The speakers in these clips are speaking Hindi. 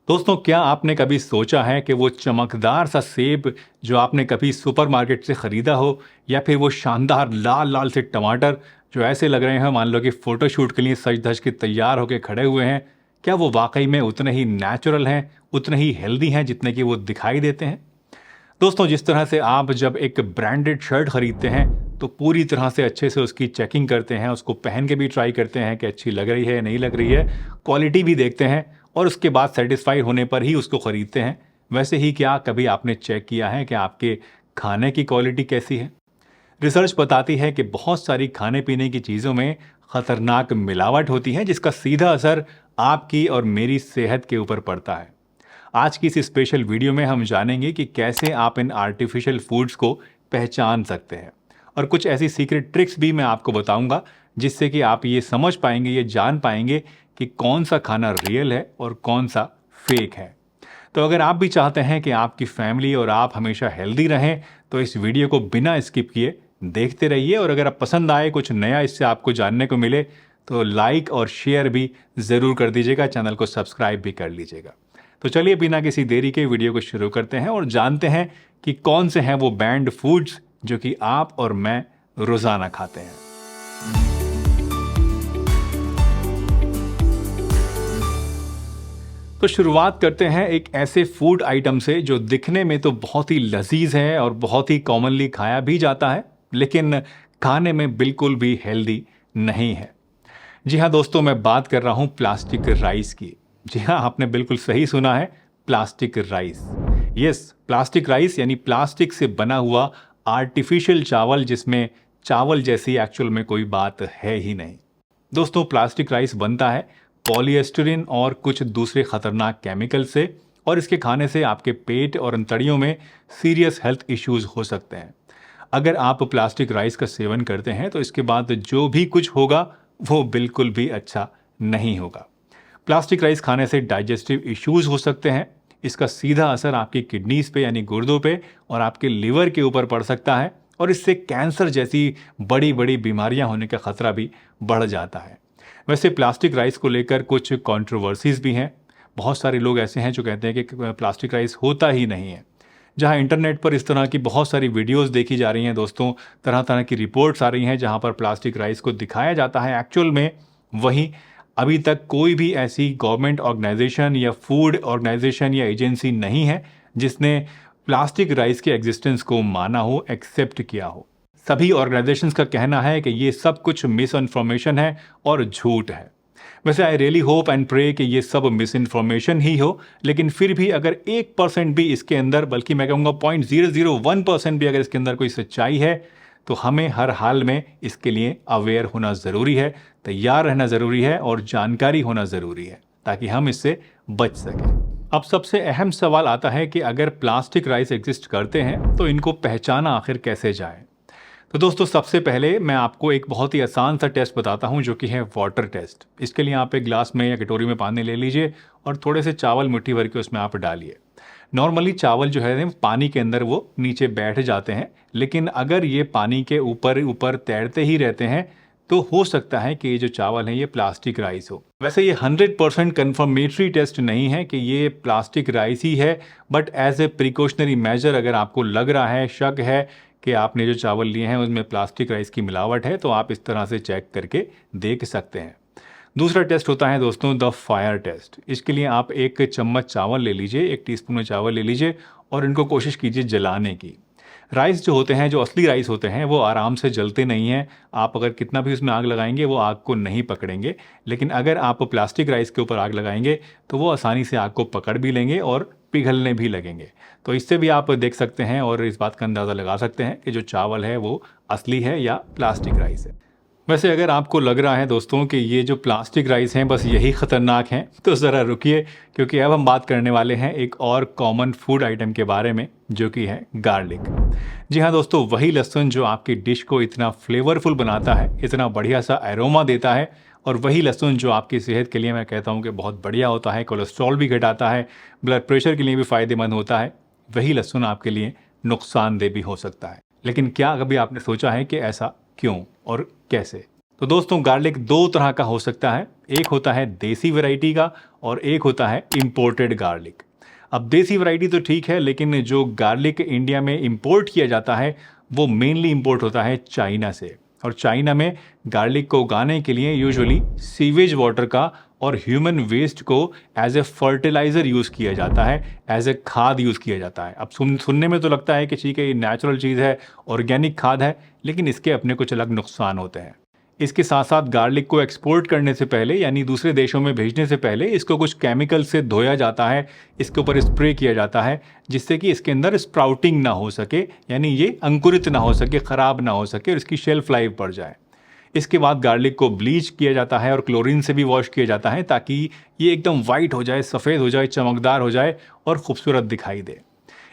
दोस्तों, क्या आपने कभी सोचा है कि वो चमकदार सा सेब जो आपने कभी सुपरमार्केट से ख़रीदा हो, या फिर वो शानदार लाल लाल से टमाटर जो ऐसे लग रहे हैं मान लो कि फ़ोटोशूट के लिए सज धज के तैयार होकर खड़े हुए हैं, क्या वो वाकई में उतने ही नेचुरल हैं, उतने ही हेल्दी हैं जितने कि वो दिखाई देते हैं? दोस्तों, जिस तरह से आप जब एक ब्रांडेड शर्ट खरीदते हैं तो पूरी तरह से अच्छे से उसकी चेकिंग करते हैं, उसको पहन के भी ट्राई करते हैं कि अच्छी लग रही है नहीं लग रही है, क्वालिटी भी देखते हैं और उसके बाद सेटिस्फाई होने पर ही उसको खरीदते हैं। वैसे ही क्या कभी आपने चेक किया है कि आपके खाने की क्वालिटी कैसी है? रिसर्च बताती है कि बहुत सारी खाने पीने की चीज़ों में खतरनाक मिलावट होती है जिसका सीधा असर आपकी और मेरी सेहत के ऊपर पड़ता है। आज की इस स्पेशल वीडियो में हम जानेंगे कि कैसे आप इन आर्टिफिशियल फूड्स को पहचान सकते हैं, और कुछ ऐसी सीक्रेट ट्रिक्स भी मैं आपको बताऊंगा जिससे कि आप ये समझ पाएंगे, ये जान पाएंगे कि कौन सा खाना रियल है और कौन सा फेक है। तो अगर आप भी चाहते हैं कि आपकी फैमिली और आप हमेशा हेल्दी रहें तो इस वीडियो को बिना स्किप किए देखते रहिए, और अगर आप पसंद आए, कुछ नया इससे आपको जानने को मिले, तो लाइक और शेयर भी ज़रूर कर दीजिएगा, चैनल को सब्सक्राइब भी कर लीजिएगा। तो चलिए बिना किसी देरी के वीडियो को शुरू करते हैं और जानते हैं कि कौन से हैं वो बैंड फूड्स जो कि आप और मैं रोज़ाना खाते हैं। तो शुरुआत करते हैं एक ऐसे फूड आइटम से जो दिखने में तो बहुत ही लजीज है और बहुत ही कॉमनली खाया भी जाता है, लेकिन खाने में बिल्कुल भी हेल्दी नहीं है। जी हाँ दोस्तों, मैं बात कर रहा हूँ प्लास्टिक राइस की। जी हाँ, आपने बिल्कुल सही सुना है, plastic rice. Yes, plastic rice यानी प्लास्टिक से बना हुआ आर्टिफिशियल चावल जिसमें चावल जैसी एक्चुअल में कोई बात है ही नहीं। दोस्तों, प्लास्टिक राइस बनता है पॉलीएस्टरीन और कुछ दूसरे खतरनाक केमिकल से, और इसके खाने से आपके पेट और अंतड़ियों में सीरियस हेल्थ इश्यूज हो सकते हैं। अगर आप प्लास्टिक राइस का सेवन करते हैं तो इसके बाद जो भी कुछ होगा वो बिल्कुल भी अच्छा नहीं होगा। प्लास्टिक राइस खाने से डाइजेस्टिव इश्यूज हो सकते हैं। इसका सीधा असर आपकी किडनीज पे यानी गुर्दों पे और आपके लिवर के ऊपर पड़ सकता है, और इससे कैंसर जैसी बड़ी बड़ी बीमारियां होने का खतरा भी बढ़ जाता है। वैसे प्लास्टिक राइस को लेकर कुछ कंट्रोवर्सीज भी हैं। बहुत सारे लोग ऐसे हैं जो कहते हैं कि प्लास्टिक राइस होता ही नहीं है। जहां इंटरनेट पर इस तरह की बहुत सारी वीडियोस देखी जा रही हैं दोस्तों, तरह तरह की रिपोर्ट्स आ रही हैं जहां पर प्लास्टिक राइस को दिखाया जाता है एक्चुअल में वहीं अभी तक कोई भी ऐसी गवर्नमेंट ऑर्गेनाइजेशन या फूड ऑर्गेनाइजेशन या एजेंसी नहीं है जिसने प्लास्टिक राइस के एग्जिस्टेंस को माना हो, एक्सेप्ट किया हो। सभी ऑर्गेनाइजेशंस का कहना है कि ये सब कुछ मिस इन्फॉर्मेशन है और झूठ है। वैसे I really hope and pray कि ये सब मिस इन्फॉर्मेशन ही हो, लेकिन फिर भी अगर 1% भी इसके अंदर, बल्कि मैं कहूँगा 0.001% भी अगर इसके अंदर कोई सच्चाई है, तो हमें हर हाल में इसके लिए अवेयर होना ज़रूरी है, तैयार रहना ज़रूरी है और जानकारी होना ज़रूरी है ताकि हम इससे बच सकें। अब सबसे अहम सवाल आता है कि अगर प्लास्टिक राइस एग्जिस्ट करते हैं तो इनको पहचाना आखिर कैसे जाए। तो दोस्तों, सबसे पहले मैं आपको एक बहुत ही आसान सा टेस्ट बताता हूं जो कि है वाटर टेस्ट। इसके लिए आप एक ग्लास में या कटोरी में पानी ले लीजिए और थोड़े से चावल मुट्ठी भर के उसमें आप डालिए। नॉर्मली चावल जो है पानी के अंदर वो नीचे बैठ जाते हैं, लेकिन अगर ये पानी के ऊपर ऊपर तैरते ही रहते हैं तो हो सकता है कि ये जो चावल है ये प्लास्टिक राइस हो। वैसे ये 100% कन्फर्मेटरी टेस्ट नहीं है कि ये प्लास्टिक राइस ही है, but as a precautionary measure अगर आपको लग रहा है, शक है कि आपने जो चावल लिए हैं उसमें प्लास्टिक राइस की मिलावट है, तो आप इस तरह से चेक करके देख सकते हैं। दूसरा टेस्ट होता है दोस्तों द फायर टेस्ट। इसके लिए आप एक चम्मच चावल ले लीजिए, 1 टीस्पून चावल ले लीजिए और इनको कोशिश कीजिए जलाने की। राइस जो होते हैं, जो असली राइस होते हैं, वो आराम से जलते नहीं हैं। आप अगर कितना भी उसमें आग लगाएंगे वो आग को नहीं पकड़ेंगे, लेकिन अगर आप प्लास्टिक राइस के ऊपर आग लगाएंगे तो वो आसानी से आग को पकड़ भी लेंगे और पिघलने भी लगेंगे। तो इससे भी आप देख सकते हैं और इस बात का अंदाज़ा लगा सकते हैं कि जो चावल है वो असली है या प्लास्टिक राइस है। वैसे अगर आपको लग रहा है दोस्तों कि ये जो प्लास्टिक राइस हैं बस यही ख़तरनाक हैं, तो ज़रा रुकिए, क्योंकि अब हम बात करने वाले हैं एक और कॉमन फूड आइटम के बारे में जो कि है गार्लिक। जी हाँ दोस्तों, वही लहसुन जो आपकी डिश को इतना फ्लेवरफुल बनाता है, इतना बढ़िया सा एरोमा देता है, और वही लहसुन जो आपकी सेहत के लिए मैं कहता हूँ कि बहुत बढ़िया होता है, कोलेस्ट्रॉल भी घटाता है, ब्लड प्रेशर के लिए भी फ़ायदेमंद होता है, वही लहसुन आपके लिए नुकसानदेह भी हो सकता है। लेकिन क्या कभी आपने सोचा है कि ऐसा क्यों और कैसे? तो दोस्तों गार्लिक दो तरह का हो सकता है, एक होता है देसी वैरायटी का और एक होता है इंपोर्टेड गार्लिक। अब देसी वैरायटी तो ठीक है, लेकिन जो गार्लिक इंडिया में इंपोर्ट किया जाता है वो मेनली इंपोर्ट होता है चाइना से। और चाइना में गार्लिक को उगाने के लिए यूजुअली सीवेज वाटर का और ह्यूमन वेस्ट को एज ए फर्टिलाइजर यूज़ किया जाता है, एज ए खाद यूज़ किया जाता है। अब सुनने में तो लगता है कि ठीक है ये नेचुरल चीज़ है, ऑर्गेनिक खाद है, लेकिन इसके अपने कुछ अलग नुकसान होते हैं। इसके साथ साथ गार्लिक को एक्सपोर्ट करने से पहले यानी दूसरे देशों में भेजने से पहले इसको कुछ केमिकल से धोया जाता है, इसके ऊपर स्प्रे किया जाता है, जिससे कि इसके अंदर स्प्राउटिंग ना हो सके, यानी ये अंकुरित ना हो सके, ख़राब ना हो सके और इसकी शेल्फ लाइफ बढ़ जाए। इसके बाद गार्लिक को ब्लीच किया जाता है और क्लोरीन से भी वॉश किया जाता है, ताकि ये एकदम वाइट हो जाए, सफ़ेद हो जाए, चमकदार हो जाए और खूबसूरत दिखाई दे।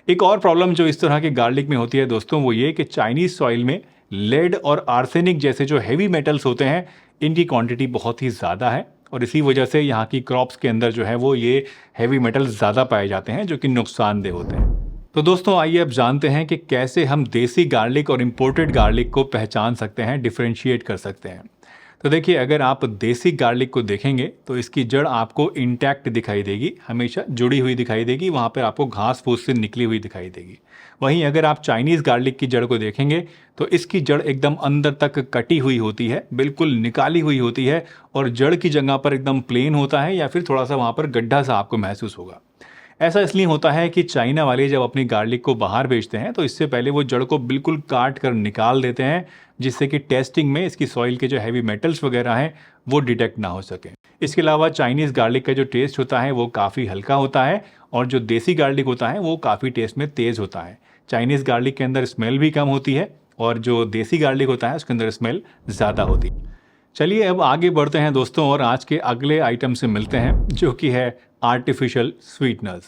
एक और प्रॉब्लम जो इस तरह के गार्लिक में होती है दोस्तों, वो ये कि चाइनीज़ सॉइल में लेड और आर्सेनिक जैसे जो हैवी मेटल्स होते हैं, इनकी क्वांटिटी बहुत ही ज़्यादा है और इसी वजह से यहाँ की क्रॉप्स के अंदर जो है वो ये हैवी मेटल्स ज़्यादा पाए जाते हैं, जो कि नुकसानदेह होते हैं। तो दोस्तों आइए अब जानते हैं कि कैसे हम देसी गार्लिक और इम्पोर्टेड गार्लिक को पहचान सकते हैं, डिफरेंशिएट कर सकते हैं। तो देखिए, अगर आप देसी गार्लिक को देखेंगे तो इसकी जड़ आपको इंटैक्ट दिखाई देगी, हमेशा जुड़ी हुई दिखाई देगी, वहाँ पर आपको घास फूस से निकली हुई दिखाई देगी। वहीं अगर आप चाइनीज़ गार्लिक की जड़ को देखेंगे तो इसकी जड़ एकदम अंदर तक कटी हुई होती है, बिल्कुल निकाली हुई होती है और जड़ की जगह पर एकदम प्लेन होता है या फिर थोड़ा सा वहाँ पर गड्ढा सा आपको महसूस होगा। ऐसा इसलिए होता है कि चाइना वाले जब अपनी गार्लिक को बाहर बेचते हैं तो इससे पहले वो जड़ को बिल्कुल काट कर निकाल देते हैं, जिससे कि टेस्टिंग में इसकी सॉइल के जो हैवी मेटल्स वगैरह हैं वो डिटेक्ट ना हो सके। इसके अलावा चाइनीज़ गार्लिक का जो टेस्ट होता है वो काफ़ी हल्का होता है और जो देसी गार्लिक होता है वो काफ़ी टेस्ट में तेज़ होता है। चाइनीज़ गार्लिक के अंदर स्मेल भी कम होती है और जो देसी गार्लिक होता है उसके अंदर स्मेल ज़्यादा होती है। चलिए अब आगे बढ़ते हैं दोस्तों और आज के अगले आइटम से मिलते हैं, जो कि है आर्टिफिशियल स्वीटनर्स।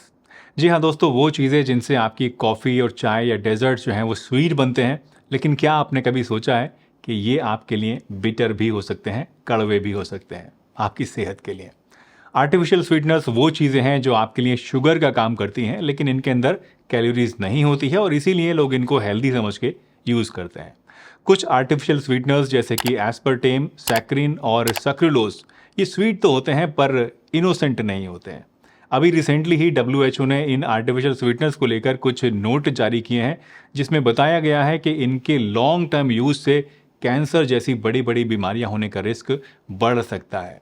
जी हाँ दोस्तों, वो चीज़ें जिनसे आपकी कॉफ़ी और चाय या डेजर्ट्स जो हैं वो स्वीट बनते हैं, लेकिन क्या आपने कभी सोचा है कि ये आपके लिए बिटर भी हो सकते हैं, कड़वे भी हो सकते हैं आपकी सेहत के लिए। आर्टिफिशियल स्वीटनर्स वो चीज़ें हैं जो आपके लिए शुगर का काम करती हैं, लेकिन इनके अंदर कैलोरीज नहीं होती है और इसीलिए लोग इनको हेल्दी समझ के यूज़ करते हैं। कुछ आर्टिफिशियल स्वीटनर्स जैसे कि एस्पर्टेम, सैक्रिन और सक्रिलोज, ये स्वीट तो होते हैं पर इनोसेंट नहीं होते हैं। अभी रिसेंटली ही WHO ने इन आर्टिफिशियल स्वीटनर्स को लेकर कुछ नोट जारी किए हैं, जिसमें बताया गया है कि इनके लॉन्ग टर्म यूज़ से कैंसर जैसी बड़ी बड़ी बीमारियां होने का रिस्क बढ़ सकता है।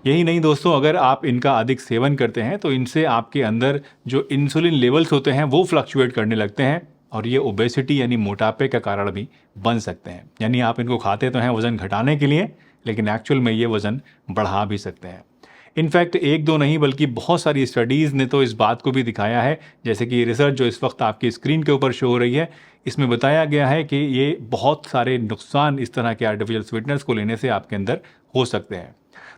यही नहीं दोस्तों, अगर आप इनका अधिक सेवन करते हैं तो इनसे आपके अंदर जो इंसुलिन लेवल्स होते हैं वो फ्लक्चुएट करने लगते हैं और ये ओबेसिटी यानी मोटापे का कारण भी बन सकते हैं। यानी आप इनको खाते तो हैं वज़न घटाने के लिए, लेकिन एक्चुअल में ये वज़न बढ़ा भी सकते हैं। इनफैक्ट एक दो नहीं बल्कि बहुत सारी स्टडीज़ ने तो इस बात को भी दिखाया है, जैसे कि रिसर्च जो इस वक्त आपकी स्क्रीन के ऊपर शो हो रही है, इसमें बताया गया है कि ये बहुत सारे नुकसान इस तरह के आर्टिफिशियल स्वीटनर्स को लेने से आपके अंदर हो सकते हैं।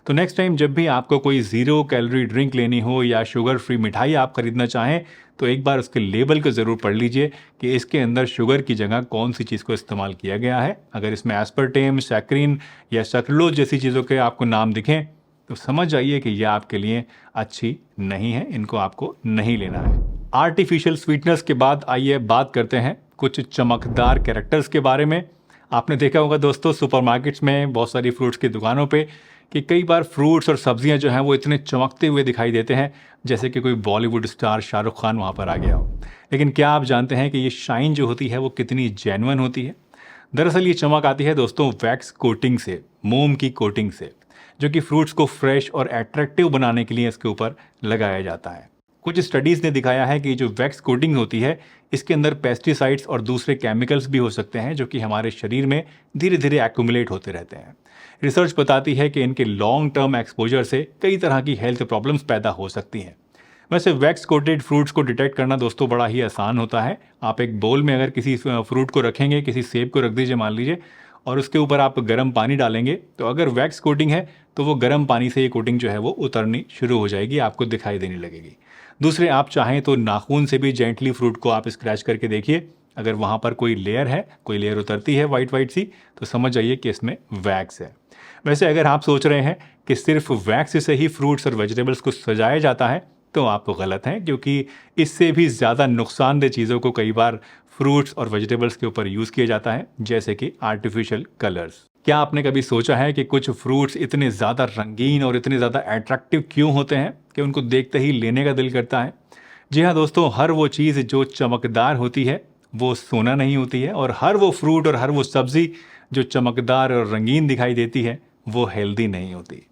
तो नेक्स्ट टाइम जब भी आपको कोई ज़ीरो कैलोरी ड्रिंक लेनी हो या शुगर फ्री मिठाई आप खरीदना चाहें तो एक बार उसके लेबल को ज़रूर पढ़ लीजिए कि इसके अंदर शुगर की जगह कौन सी चीज़ को इस्तेमाल किया गया है। अगर इसमें एस्पर्टेम, सैक्रिन या सक्रिलोज जैसी चीज़ों के आपको नाम दिखें तो समझ जाइए कि यह आपके लिए अच्छी नहीं है, इनको आपको नहीं लेना है। आर्टिफिशियल स्वीटनर्स के बाद आइए बात करते हैं कुछ चमकदार कैरेक्टर्स के बारे में। आपने देखा होगा दोस्तों सुपरमार्केट्स में, बहुत सारी फ्रूट्स की दुकानों पे, कि कई बार फ्रूट्स और सब्जियां जो हैं वो इतने चमकते हुए दिखाई देते हैं जैसे कि कोई बॉलीवुड स्टार शाहरुख खान वहाँ पर आ गया हो। लेकिन क्या आप जानते हैं कि ये शाइन जो होती है वो कितनी जेन्युइन होती है? दरअसल ये चमक आती है दोस्तों वैक्स कोटिंग से, मोम की कोटिंग से, जो कि फ्रूट्स को फ्रेश और अट्रैक्टिव बनाने के लिए इसके ऊपर लगाया जाता है। कुछ स्टडीज़ ने दिखाया है कि जो वैक्स कोटिंग होती है इसके अंदर पेस्टिसाइड्स और दूसरे केमिकल्स भी हो सकते हैं, जो कि हमारे शरीर में धीरे धीरे एक्यूमुलेट होते रहते हैं। रिसर्च बताती है कि इनके लॉन्ग टर्म एक्सपोजर से कई तरह की हेल्थ प्रॉब्लम्स पैदा हो सकती हैं। वैसे वैक्स कोटेड फ्रूट्स को डिटेक्ट करना दोस्तों बड़ा ही आसान होता है। आप एक बोल में अगर किसी फ्रूट को रखेंगे, किसी सेब को रख दीजिए मान लीजिए, और उसके ऊपर आप गर्म पानी डालेंगे तो अगर वैक्स कोटिंग है तो वो गर्म पानी से ये कोटिंग जो है वो उतरनी शुरू हो जाएगी, आपको दिखाई देने लगेगी। दूसरे, आप चाहें तो नाखून से भी जेंटली फ्रूट को आप स्क्रैच करके देखिए, अगर वहाँ पर कोई लेयर है, कोई लेयर उतरती है वाइट वाइट सी, तो समझ जाइए कि इसमें वैक्स है। वैसे अगर आप सोच रहे हैं कि सिर्फ वैक्स से ही फ्रूट्स और वेजिटेबल्स को सजाया जाता है तो आप गलत हैं, क्योंकि इससे भी ज़्यादा नुकसानदेह चीज़ों को कई बार फ्रूट्स और वेजिटेबल्स के ऊपर यूज़ किया जाता है, जैसे कि आर्टिफिशियल कलर्स। क्या आपने कभी सोचा है कि कुछ फ्रूट्स इतने ज़्यादा रंगीन और इतने ज़्यादा अट्रैक्टिव क्यों होते हैं कि उनको देखते ही लेने का दिल करता है? जी हाँ दोस्तों, हर वो चीज़ जो चमकदार होती है वो सोना नहीं होती है, और हर वो फ्रूट और हर वो सब्ज़ी जो चमकदार और रंगीन दिखाई देती है वो हेल्दी नहीं होती।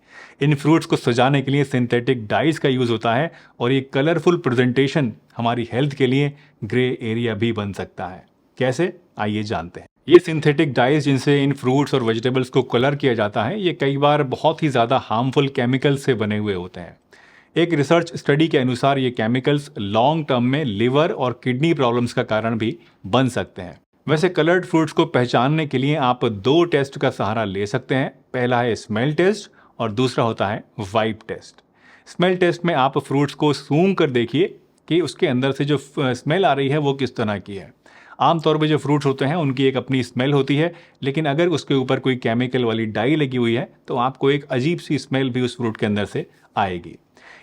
इन फ्रूट्स को सजाने के लिए सिंथेटिक डाइज का यूज़ होता है, और ये कलरफुल प्रेजेंटेशन हमारी हेल्थ के लिए ग्रे एरिया भी बन सकता है। कैसे, आइए जानते हैं। ये सिंथेटिक डाइज जिनसे इन फ्रूट्स और वेजिटेबल्स को कलर किया जाता है, ये कई बार बहुत ही ज़्यादा हार्मफुल केमिकल से बने हुए होते हैं। एक रिसर्च स्टडी के अनुसार ये केमिकल्स लॉन्ग टर्म में लिवर और किडनी प्रॉब्लम्स का कारण भी बन सकते हैं। वैसे कलर्ड फ्रूट्स को पहचानने के लिए आप 2 टेस्ट का सहारा ले सकते हैं। पहला है स्मेल टेस्ट और दूसरा होता है वाइप टेस्ट। स्मेल टेस्ट में आप फ्रूट्स को सूंघ कर देखिए कि उसके अंदर से जो स्मेल आ रही है वो किस तरह की है। आमतौर पे जो फ्रूट्स होते हैं उनकी एक अपनी स्मेल होती है, लेकिन अगर उसके ऊपर कोई केमिकल वाली डाई लगी हुई है तो आपको एक अजीब सी स्मेल भी उस फ्रूट के अंदर से आएगी।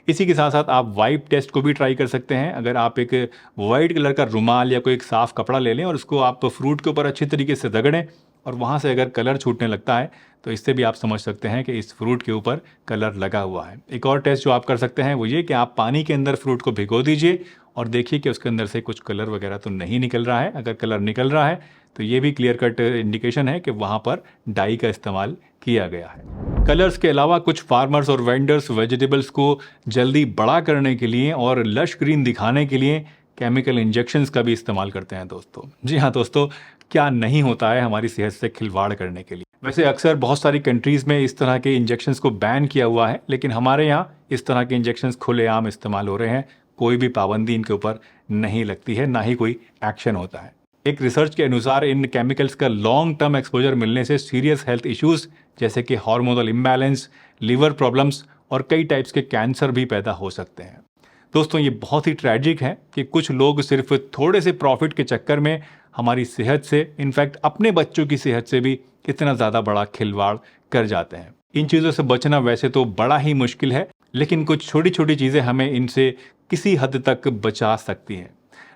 इसी के साथ साथ आप वाइप टेस्ट को भी ट्राई कर सकते हैं। अगर आप एक वाइट कलर का रुमाल या कोई एक साफ कपड़ा ले लें और उसको आप फ्रूट के ऊपर अच्छी तरीके से रगड़ें और वहाँ से अगर कलर छूटने लगता है तो इससे भी आप समझ सकते हैं कि इस फ्रूट के ऊपर कलर लगा हुआ है। एक और टेस्ट जो आप कर सकते हैं वो ये कि आप पानी के अंदर फ्रूट को भिगो दीजिए और देखिए कि उसके अंदर से कुछ कलर वगैरह तो नहीं निकल रहा है। अगर कलर निकल रहा है तो ये भी क्लियर कट इंडिकेशन है कि वहाँ पर डाई का इस्तेमाल किया गया है। कलर्स के अलावा कुछ फार्मर्स और वेंडर्स वेजिटेबल्स को जल्दी बड़ा करने के लिए और लश ग्रीन दिखाने के लिए केमिकल इंजेक्शंस का भी इस्तेमाल करते हैं दोस्तों। जी हाँ दोस्तों, क्या नहीं होता है हमारी सेहत से खिलवाड़ करने के लिए। वैसे अक्सर बहुत सारी कंट्रीज़ में इस तरह के इंजेक्शंस को बैन किया हुआ है, लेकिन हमारे यहाँ इस तरह के इंजेक्शंस खुलेआम इस्तेमाल हो रहे हैं। कोई भी पाबंदी इनके ऊपर नहीं लगती है, ना ही कोई एक्शन होता है। एक रिसर्च के अनुसार इन केमिकल्स का लॉन्ग टर्म एक्सपोजर मिलने से सीरियस हेल्थ इश्यूज जैसे कि हार्मोनल इम्बैलेंस, लिवर प्रॉब्लम्स और कई टाइप्स के कैंसर भी पैदा हो सकते हैं। दोस्तों, ये बहुत ही ट्रैजिक है कि कुछ लोग सिर्फ थोड़े से प्रॉफिट के चक्कर में हमारी सेहत से, इनफैक्ट अपने बच्चों की सेहत से भी इतना ज़्यादा बड़ा खिलवाड़ कर जाते हैं। इन चीज़ों से बचना वैसे तो बड़ा ही मुश्किल है, लेकिन कुछ छोटी छोटी चीज़ें हमें इनसे किसी हद तक बचा सकती हैं।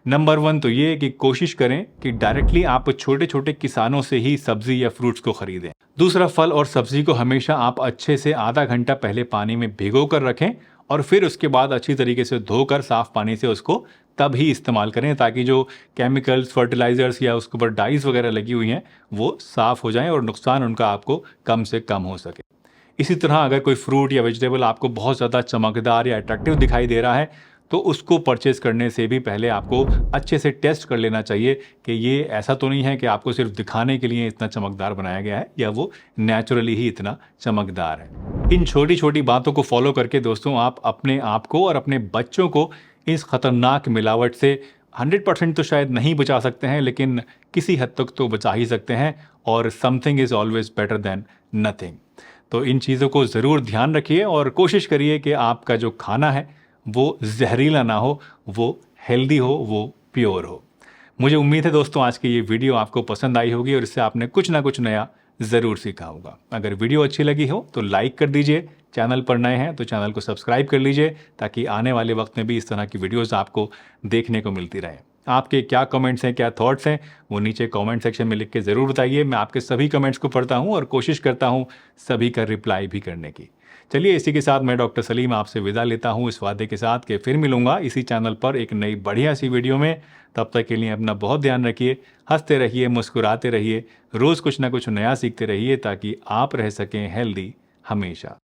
नंबर 1 तो ये कि कोशिश करें कि डायरेक्टली आप छोटे छोटे किसानों से ही सब्जी या फ्रूट्स को खरीदें। दूसरा, फल और सब्जी को हमेशा आप अच्छे से आधा घंटा पहले पानी में भिगो कर रखें और फिर उसके बाद अच्छी तरीके से धोकर साफ पानी से उसको तब ही इस्तेमाल करें, ताकि जो केमिकल्स, फर्टिलाइजर्स या उसके ऊपर डाइज वगैरह लगी हुई हैं वो साफ़ हो जाएं और नुकसान उनका आपको कम से कम हो सके। इसी तरह अगर कोई फ्रूट या वेजिटेबल आपको बहुत ज़्यादा चमकदार या अट्रैक्टिव दिखाई दे रहा है तो उसको परचेज करने से भी पहले आपको अच्छे से टेस्ट कर लेना चाहिए कि ये ऐसा तो नहीं है कि आपको सिर्फ दिखाने के लिए इतना चमकदार बनाया गया है या वो नेचुरली ही इतना चमकदार है। इन छोटी छोटी बातों को फॉलो करके दोस्तों आप अपने आप को और अपने बच्चों को इस खतरनाक मिलावट से 100% तो शायद नहीं बचा सकते हैं, लेकिन किसी हद तक तो बचा ही सकते हैं। और something is always better than nothing. तो इन चीज़ों को ज़रूर ध्यान रखिए और कोशिश करिए कि आपका जो खाना है वो जहरीला ना हो, वो हेल्दी हो, वो प्योर हो। मुझे उम्मीद है दोस्तों आज की ये वीडियो आपको पसंद आई होगी और इससे आपने कुछ ना कुछ नया ज़रूर सीखा होगा। अगर वीडियो अच्छी लगी हो तो लाइक कर दीजिए, चैनल पर नए हैं तो चैनल को सब्सक्राइब कर लीजिए ताकि आने वाले वक्त में भी इस तरह की वीडियोस आपको देखने को मिलती रहे। आपके क्या कमेंट्स हैं, क्या थॉट्स हैं, वो नीचे कमेंट सेक्शन में लिख के ज़रूर बताइए। मैं आपके सभी कमेंट्स को पढ़ता हूँ और कोशिश करता हूँ सभी का रिप्लाई भी करने की। चलिए, इसी के साथ मैं डॉक्टर सलीम आपसे विदा लेता हूँ इस वादे के साथ कि फिर मिलूंगा इसी चैनल पर एक नई बढ़िया सी वीडियो में। तब तक के लिए अपना बहुत ध्यान रखिए, हंसते रहिए, मुस्कुराते रहिए, रोज़ कुछ ना कुछ नया सीखते रहिए ताकि आप रह सकें हेल्दी हमेशा।